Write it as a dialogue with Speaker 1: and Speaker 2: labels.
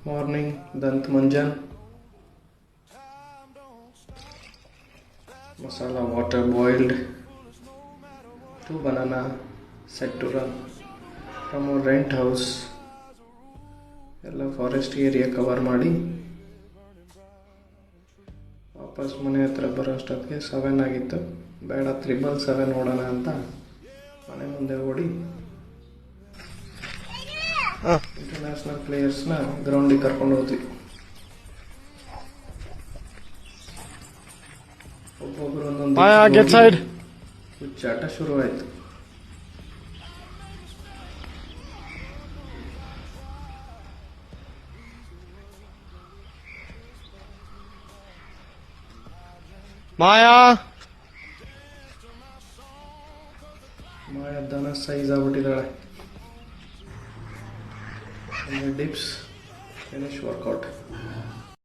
Speaker 1: Morning दंत मंजन मसाला water boiled 2 banana set to run from our rent house ಎಲ್ಲ forest area cover ಮಾಡಿ ವಾಪಸ್ ಮನೆ ಹತ್ರ ಬರೋ ಅಷ್ಟೊತ್ತಿಗೆ 7 ಆಗಿತ್ತು. ಬೇಡ 777 ನೋಡೋಣ ಅಂತ ಮನೆ ಮುಂದೆ ಓಡಿ ಇಂಟರ್ನ್ಯಾಷನಲ್ ಪ್ಲೇಯರ್ಸ್ನ ಗ್ರೌಂಡಿಗೆ ಕರ್ಕೊಂಡು ಹೋದ್ವಿ. ಒಬ್ಬೊಬ್ಬರು ಒಂದೊಂದು ಹುಚ್ಚಾಟ ಶುರುವಾಯಿತು. ಮಾಯಾ ದನ ಸೈಜ್ ಆಗ್ಬಿಟ್ಟಿದ್ದಾಳೆ. Dips finish workout.